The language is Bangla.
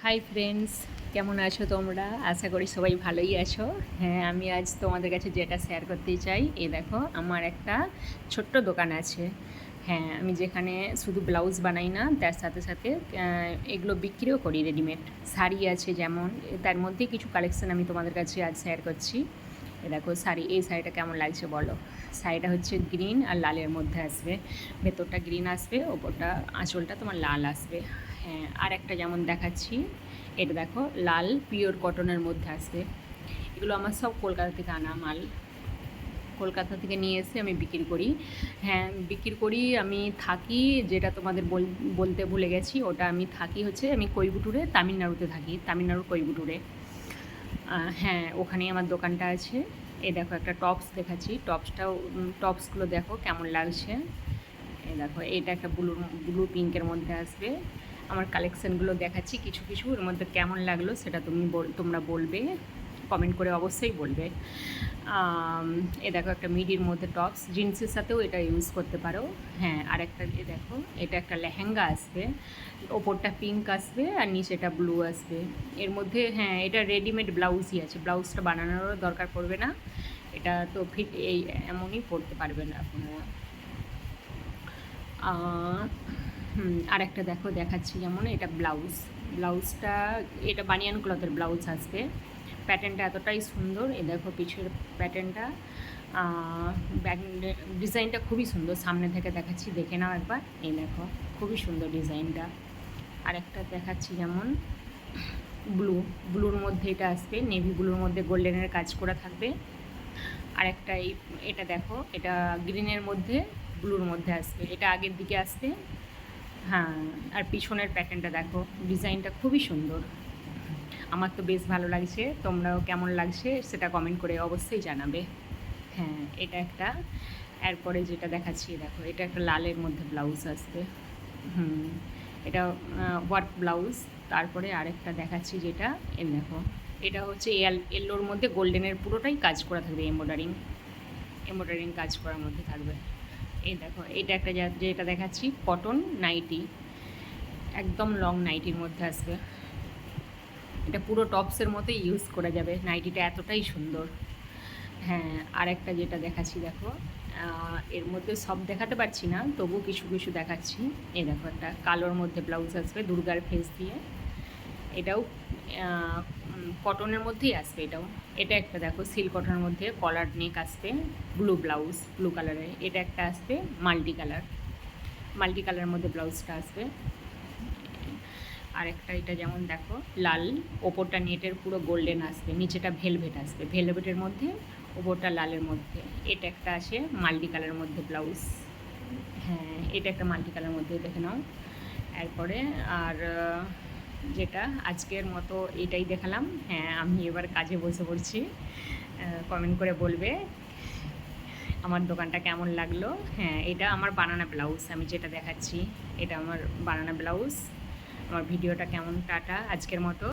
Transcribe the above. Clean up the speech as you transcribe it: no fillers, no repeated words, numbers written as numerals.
হাই ফ্রেন্ডস, কেমন আছো তোমরা? আশা করি সবাই ভালোই আছো। হ্যাঁ, আমি আজ তোমাদের কাছে যেটা শেয়ার করতে চাই, এই দেখো আমার একটা ছোট্ট দোকান আছে। হ্যাঁ, আমি যেখানে শুধু ব্লাউজ বানাই না, তার সাথে সাথে এগুলো বিক্রিও করি। রেডিমেড শাড়ি আছে যেমন, তার মধ্যে কিছু কালেকশান আমি তোমাদের কাছে আজ শেয়ার করছি। এ দেখো শাড়ি, এই শাড়িটা কেমন লাগছে বলো? শাড়িটা হচ্ছে গ্রিন আর লালের মধ্যে আসবে। ভেতরটা গ্রিন আসবে, ওপরটা আঁচলটা তোমার লাল আসবে। হ্যাঁ, আর একটা যেমন দেখাচ্ছি, এটা দেখো লাল পিওর কটনের মধ্যে আসবে। এগুলো আমার সব কলকাতা থেকে আনা মাল। কলকাতা থেকে নিয়ে এসে আমি বিক্রি করি। হ্যাঁ, বিক্রি করি। আমি থাকি, যেটা তোমাদের বলতে ভুলে গেছি, ওটা আমি থাকি হচ্ছে, আমি কোয়েম্বাটুরে, তামিলনাড়ুতে থাকি, তামিলনাড়ুর কোয়েম্বাটুরে। হ্যাঁ, ওখানেই আমার দোকানটা আছে। এই দেখো একটা টপস দেখাচ্ছি, টপসগুলো দেখো কেমন লাগছে। এই দেখো এটা একটা ব্লু পিঙ্কের মধ্যে আসবে। আমার কালেকশানগুলো দেখাচ্ছি কিছু কিছু, এর মধ্যে কেমন লাগলো সেটা তোমরা বলবে, কমেন্ট করে অবশ্যই বলবে। এ দেখো একটা মিডির মধ্যে টপস, জিন্সের সাথেও এটা ইউজ করতে পারো। হ্যাঁ, আর একটা এ দেখো, এটা একটা লেহেঙ্গা আসবে, ওপরটা পিঙ্ক আসবে আর নিচেটা ব্লু আসবে। এর মধ্যে হ্যাঁ, এটা রেডিমেড ব্লাউজই আছে, ব্লাউজটা বানানোরও দরকার পড়বে না। এটা তো ফিট এই এমনই পরতে পারবেন আপনারা। আর একটা দেখো দেখাচ্ছি, যেমন এটা ব্লাউজটা এটা বানিয়ান ক্লথের ব্লাউজ আসবে। প্যাটার্নটা এতটাই সুন্দর, এ দেখো পিছের প্যাটার্নটা, ব্যাক ডিজাইনটা খুবই সুন্দর। সামনে থেকে দেখাচ্ছি, দেখে নাও একবার। এই দেখো খুবই সুন্দর ডিজাইনটা। আরেকটা দেখাচ্ছি, যেমন ব্লুর মধ্যে এটা আসবে, নেভি ব্লুর মধ্যে গোল্ডেনের কাজ করা থাকবে। আরেকটা এটা দেখো, এটা গ্রিনের মধ্যে ব্লুর মধ্যে আসবে, এটা আগের দিকে আসবে। হ্যাঁ, আর পিছনের প্যাটার্নটা দেখো, ডিজাইনটা খুবই সুন্দর। আমার তো বেশ ভালো লাগছে, তোমরাও কেমন লাগছে সেটা কমেন্ট করে অবশ্যই জানাবে। হ্যাঁ, এটা একটা। এরপরে যেটা দেখাচ্ছি দেখো, এটা একটা লালের মধ্যে ব্লাউজ আসবে। এটা ওয়ার্ক ব্লাউজ। তারপরে আরেকটা দেখাচ্ছি, যেটা দেখো, এটা হচ্ছে এলোর মধ্যে গোল্ডেনের পুরোটাই কাজ করা থাকবে, এমব্রয়ডারিং কাজ করার মধ্যে থাকবে। এই দেখো, এটা একটা যেটা দেখাচ্ছি কটন নাইটি, একদম লং নাইটির মধ্যে আসবে। এটা পুরো টপসের মতো ইউজ করা যাবে, নাইটিটা এতটাই সুন্দর। হ্যাঁ, আর একটা যেটা দেখাচ্ছি দেখো, এর মধ্যে সব দেখাতে পারছি না, তবু কিছু কিছু দেখাচ্ছি। এই দেখো একটা কালোর মধ্যে ব্লাউজ আসবে দুর্গার ফেস দিয়ে, এটাও কটনের মধ্যেই আসবে। এটা একটা দেখো সিল্ক কটনের মধ্যে কলার নেক আসবে, ব্লু কালারের। এটা একটা আসবে মাল্টি কালারের মধ্যে ব্লাউজটা আসবে। আরেকটা এটা যেমন দেখো লাল, ওপরটা নেটের পুরো গোল্ডেন আসবে, নিচেটা ভেলভেট আসবে, ভেলভেটের মধ্যে, ওপরটা লালের মধ্যে। এটা একটা আসে মাল্টি কালারের মধ্যে ব্লাউজ। হ্যাঁ, এটা একটা মাল্টি কালারের মধ্যে, দেখে নাও। এরপরে আর যেটা আজকের মতো এটাই দেখালাম। হ্যাঁ, আমি এবার কাজে বসে পড়ছি। কমেন্ট করে বলবে আমার দোকানটা কেমন লাগলো। হ্যাঁ, এটা আমার বানানা ব্লাউজ, আমি যেটা দেখাচ্ছি এটা আমার বানানা ব্লাউজ। আমার ভিডিওটা কেমন, টাটা আজকের মতো।